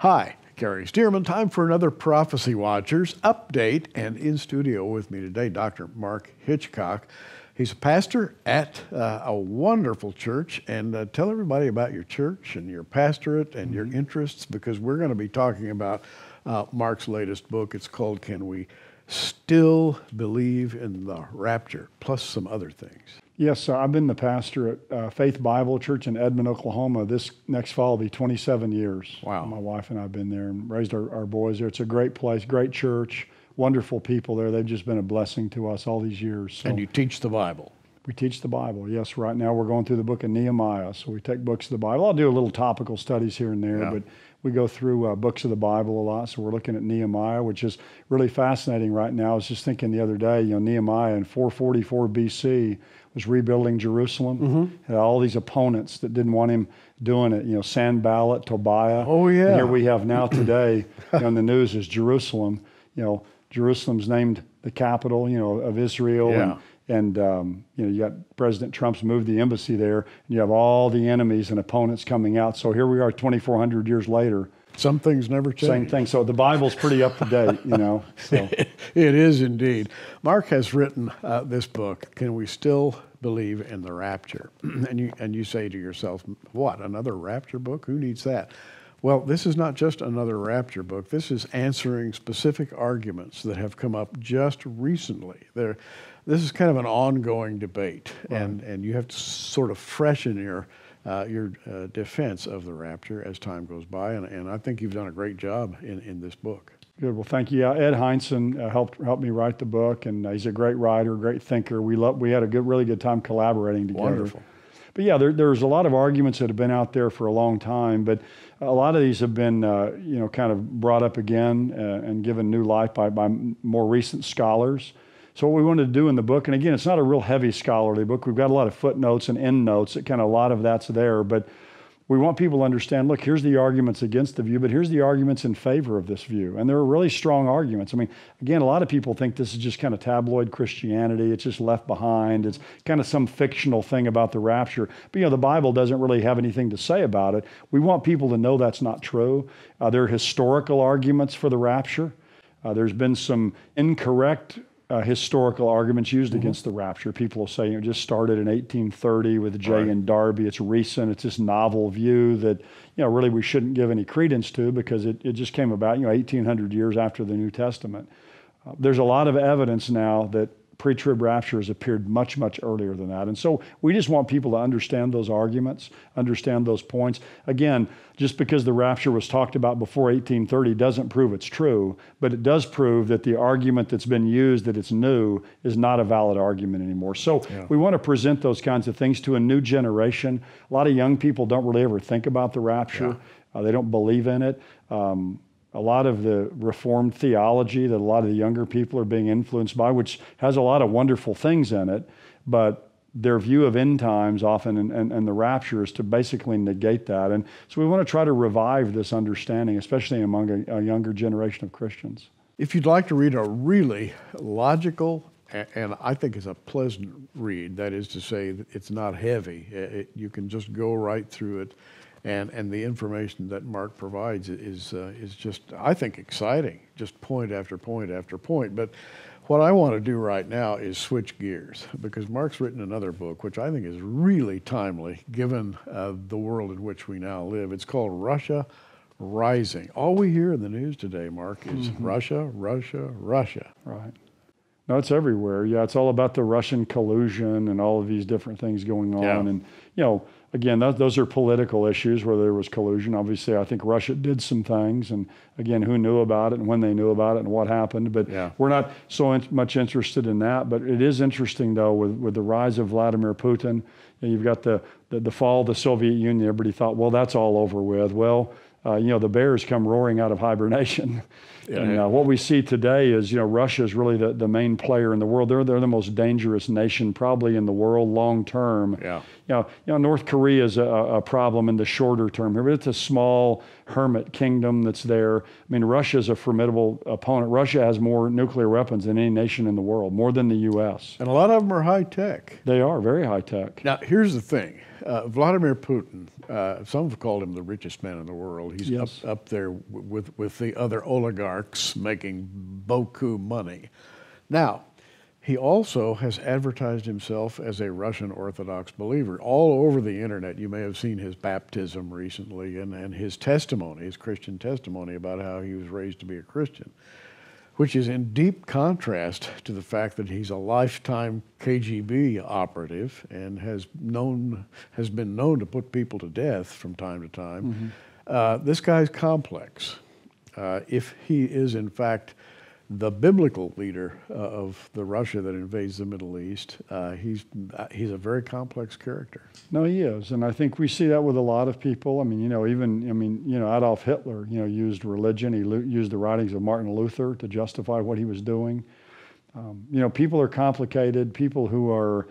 Hi, Gary Stearman. Time for another Prophecy Watchers update. And in studio with me today, Dr. Mark Hitchcock. He's a pastor at a wonderful church. And tell everybody about your church and your pastorate and your interests, because we're going to be talking about Mark's latest book. It's called Can We Still Believe in the Rapture, plus some other things. Yes, I've been the pastor at Faith Bible Church in Edmond, Oklahoma. This next fall will be 27 years. Wow. My wife and I have been there and raised our boys there. It's a great place, great church, wonderful people there. They've just been a blessing to us all these years. So And you teach the Bible. we teach the Bible. Yes, right now we're going through the Book of Nehemiah. So we take books of the Bible. I'll do a little topical studies here and there, but we go through books of the Bible a lot. So we're looking at Nehemiah, which is really fascinating right now. I was just thinking the other day, Nehemiah in 444 BC was rebuilding Jerusalem. Had all these opponents that didn't want him doing it. Sanballat, Tobiah. Oh, yeah. And here we have now today on the news is Jerusalem. Jerusalem's named the capital, of Israel. Yeah. And you got President Trump's moved the embassy there, and you have all the enemies and opponents coming out. So here we are 2,400 years later. Some things never change. Same thing. So the Bible's pretty up to date, So. It is indeed. Mark has written this book, Can We Still Believe in the Rapture? And you say to yourself, what, another rapture book? Who needs that? Well, this is not just another rapture book. This is answering specific arguments that have come up just recently. This is kind of an ongoing debate, Right. and you have to sort of freshen your defense of the rapture as time goes by, and I think you've done a great job in this book. Good. Well, thank you. Ed Heinsohn helped me write the book, and he's a great writer, great thinker. We had a really good time collaborating together. Wonderful. But yeah, there's a lot of arguments that have been out there for a long time, but a lot of these have been, kind of brought up again and given new life by more recent scholars. So what we wanted to do in the book, and again, it's not a real heavy scholarly book. We've got a lot of footnotes and endnotes. A lot of that's there, but we want people to understand, look, here's the arguments against the view, but here's the arguments in favor of this view. And there are really strong arguments. I mean, again, a lot of people think this is just kind of tabloid Christianity. It's just left behind. It's kind of some fictional thing about the rapture. But, the Bible doesn't really have anything to say about it. We want people to know that's not true. There are historical arguments for the rapture. There's been some incorrect historical arguments used against the rapture. People will say, it just started in 1830 with Jay and Darby. It's recent. It's this novel view that, really we shouldn't give any credence to because it just came about, 1,800 years after the New Testament. There's a lot of evidence now that pre-trib rapture has appeared much, much earlier than that. And so we just want people to understand those arguments, understand those points. Again, just because the rapture was talked about before 1830 doesn't prove it's true, but it does prove that the argument that's been used, that it's new, is not a valid argument anymore. So we want to present those kinds of things to a new generation. A lot of young people don't really ever think about the rapture. They don't believe in it. A lot of the Reformed theology that a lot of the younger people are being influenced by, which has a lot of wonderful things in it, but their view of end times often and the rapture is to basically negate that. And so we want to try to revive this understanding, especially among a younger generation of Christians. If you'd like to read a really logical, and I think it's a pleasant read, that is to say, it's not heavy. You can just go right through it. And the information that Mark provides is just, I think, exciting, just point after point after point. But what I want to do right now is switch gears, because Mark's written another book, which I think is really timely, given the world in which we now live. It's called Russia Rising. All we hear in the news today, Mark, is Russia, Russia, Russia. Right. No, it's everywhere. Yeah, it's all about the Russian collusion and all of these different things going on. And, again, those are political issues where there was collusion. Obviously, I think Russia did some things. And, again, who knew about it and when they knew about it and what happened. But we're not so much interested in that. But it is interesting, though, with the rise of Vladimir Putin. You've got the fall of the Soviet Union. Everybody thought, well, that's all over with. Well, the bears come roaring out of hibernation. And what we see today is, Russia is really the main player in the world. They're the most dangerous nation probably in the world long term. North Korea is a problem in the shorter term here, but it's a small hermit kingdom that's there. I mean, Russia is a formidable opponent. Russia has more nuclear weapons than any nation in the world, more than the U.S. And a lot of them are high tech. They are very high tech. Now, here's the thing. Vladimir Putin, some have called him the richest man in the world. He's Yes. up there with the other oligarchs making beaucoup money. Now, he also has advertised himself as a Russian Orthodox believer. All over the internet, you may have seen his baptism recently and his testimony, his Christian testimony about how he was raised to be a Christian, which is in deep contrast to the fact that he's a lifetime KGB operative and has been known to put people to death from time to time. This guy's complex. If he is in fact the biblical leader of the Russia that invades the Middle East, he's a very complex character. No, he is, and I think we see that with a lot of people. I mean, Adolf Hitler, used religion. He used the writings of Martin Luther to justify what he was doing. People are complicated. People who are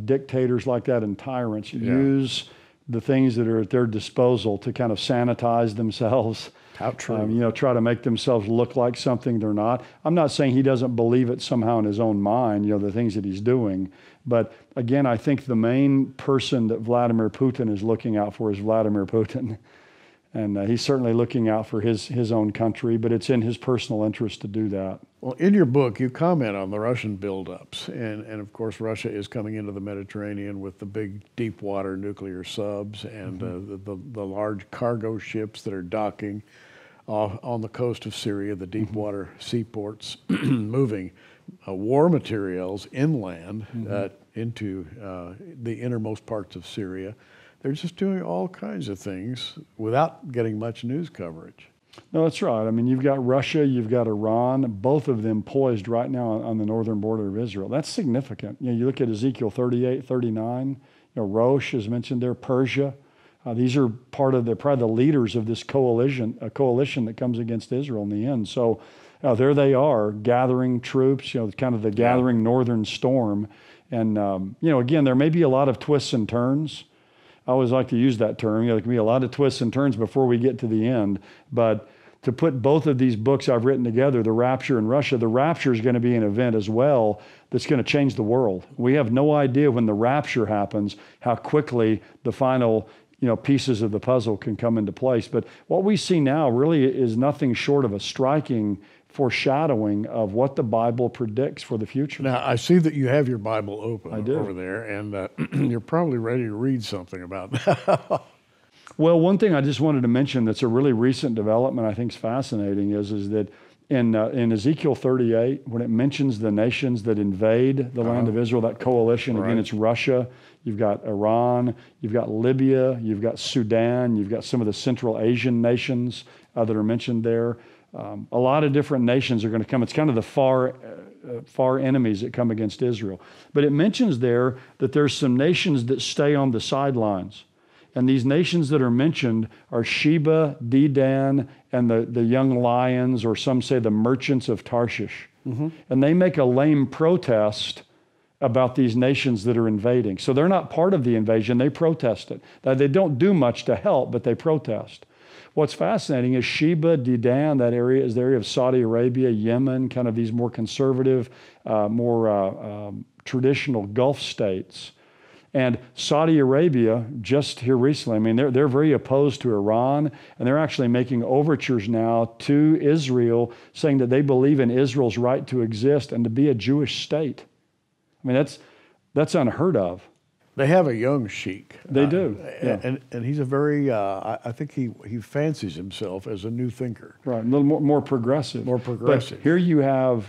dictators like that and tyrants use the things that are at their disposal to kind of sanitize themselves. How true. Try to make themselves look like something they're not. I'm not saying he doesn't believe it somehow in his own mind, the things that he's doing. But again, I think the main person that Vladimir Putin is looking out for is Vladimir Putin. And he's certainly looking out for his own country, but it's in his personal interest to do that. Well, in your book, you comment on the Russian buildups. And of course, Russia is coming into the Mediterranean with the big deep water nuclear subs and the large cargo ships that are docking on the coast of Syria, the deep water seaports, moving war materials inland into the innermost parts of Syria. They're just doing all kinds of things without getting much news coverage. No, that's right. I mean, you've got Russia, you've got Iran, both of them poised right now on the northern border of Israel. That's significant. You look at Ezekiel 38, 39, Rosh is mentioned there, Persia. These are probably the leaders of this coalition that comes against Israel in the end. So there they are, gathering troops, kind of the gathering northern storm. And, again, there may be a lot of twists and turns. I always like to use that term. There can be a lot of twists and turns before we get to the end. But to put both of these books I've written together, The Rapture and Russia, the Rapture is going to be an event as well that's going to change the world. We have no idea when the Rapture happens, how quickly the final pieces of the puzzle can come into place. But what we see now really is nothing short of a striking foreshadowing of what the Bible predicts for the future. Now, I see that you have your Bible open over there, and you're probably ready to read something about that. Well, one thing I just wanted to mention that's a really recent development I think is fascinating is that in Ezekiel 38, when it mentions the nations that invade the land of Israel, that coalition, again, it's Russia, you've got Iran, you've got Libya, you've got Sudan, you've got some of the Central Asian nations that are mentioned there. A lot of different nations are going to come. It's kind of the far enemies that come against Israel. But it mentions there that there's some nations that stay on the sidelines. And these nations that are mentioned are Sheba, Dedan, and the young lions, or some say the merchants of Tarshish. And they make a lame protest about these nations that are invading. So they're not part of the invasion, they protest it. Now, they don't do much to help, but they protest. What's fascinating is Sheba, Dedan, that area is the area of Saudi Arabia, Yemen, kind of these more conservative, more traditional Gulf states. And Saudi Arabia, just here recently, I mean, they're very opposed to Iran, and they're actually making overtures now to Israel, saying that they believe in Israel's right to exist and to be a Jewish state. I mean, that's unheard of. They have a young sheik. They do. And he's a very, I think he fancies himself as a new thinker. Right, a little more progressive. More progressive. But here you have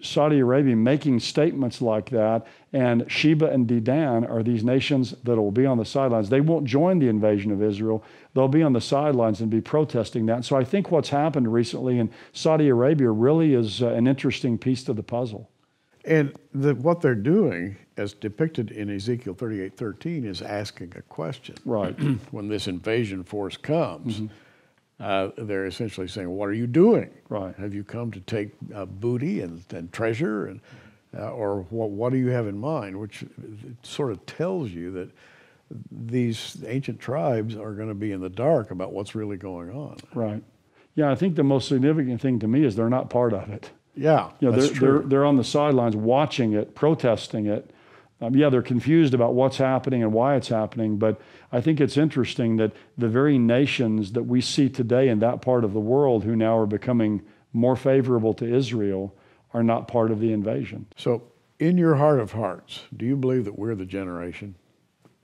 Saudi Arabia making statements like that, and Sheba and Dedan are these nations that will be on the sidelines. They won't join the invasion of Israel. They'll be on the sidelines and be protesting that. So I think what's happened recently in Saudi Arabia really is an interesting piece to the puzzle. And what they're doing, as depicted in Ezekiel 38:13, is asking a question. Right. When this invasion force comes, they're essentially saying, what are you doing? Right. Have you come to take booty and treasure? Or what do you have in mind? Which sort of tells you that these ancient tribes are going to be in the dark about what's really going on. Right. Yeah, I think the most significant thing to me is they're not part of it. Yeah, that's true. They're on the sidelines watching it, protesting it, Yeah, they're confused about what's happening and why it's happening, but I think it's interesting that the very nations that we see today in that part of the world who now are becoming more favorable to Israel are not part of the invasion. So in your heart of hearts, do you believe that we're the generation?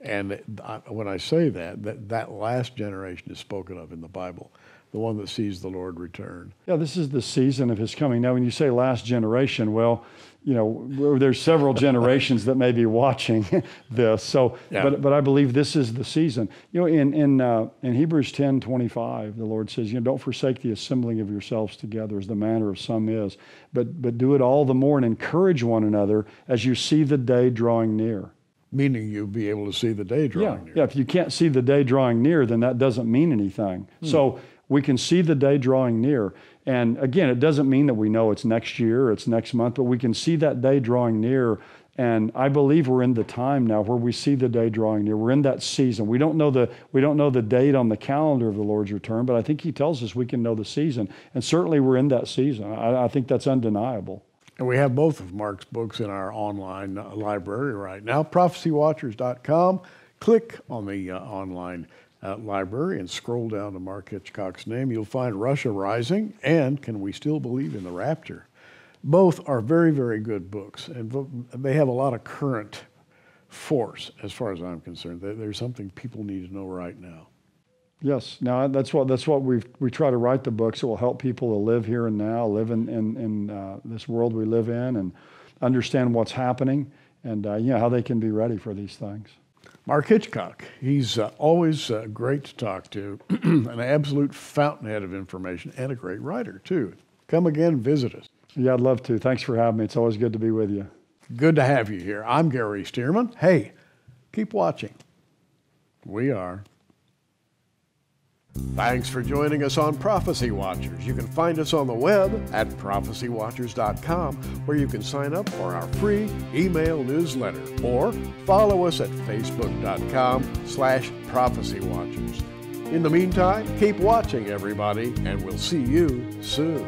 And when I say that last generation is spoken of in the Bible, the one that sees the Lord return. Yeah, this is the season of his coming. Now, when you say last generation, well, there's several generations that may be watching this. So, yeah. but I believe this is the season. In Hebrews 10:25, the Lord says, don't forsake the assembling of yourselves together as the manner of some is, but do it all the more and encourage one another as you see the day drawing near. Meaning you'll be able to see the day drawing near. Yeah, if you can't see the day drawing near, then that doesn't mean anything. So we can see the day drawing near. And again, it doesn't mean that we know it's next year, or it's next month, but we can see that day drawing near. And I believe we're in the time now where we see the day drawing near. We're in that season. We don't know the date on the calendar of the Lord's return, but I think he tells us we can know the season. And certainly we're in that season. I think that's undeniable. And we have both of Mark's books in our online library right now, prophecywatchers.com. Click on the online library and scroll down to Mark Hitchcock's name. You'll find Russia Rising and Can We Still Believe in the Rapture? Both are very, very good books, and they have a lot of current force as far as I'm concerned. There's something people need to know right now. Yes, now that's what we try to write the books that will help people to live here and now, live in this world we live in, and understand what's happening, and how they can be ready for these things. Mark Hitchcock, he's always great to talk to, an absolute fountainhead of information, and a great writer too. Come again, visit us. Yeah, I'd love to. Thanks for having me. It's always good to be with you. Good to have you here. I'm Gary Stearman. Hey, keep watching. We are. Thanks for joining us on Prophecy Watchers. You can find us on the web at prophecywatchers.com, where you can sign up for our free email newsletter, or follow us at facebook.com/prophecywatchers. In the meantime, keep watching, everybody, and we'll see you soon.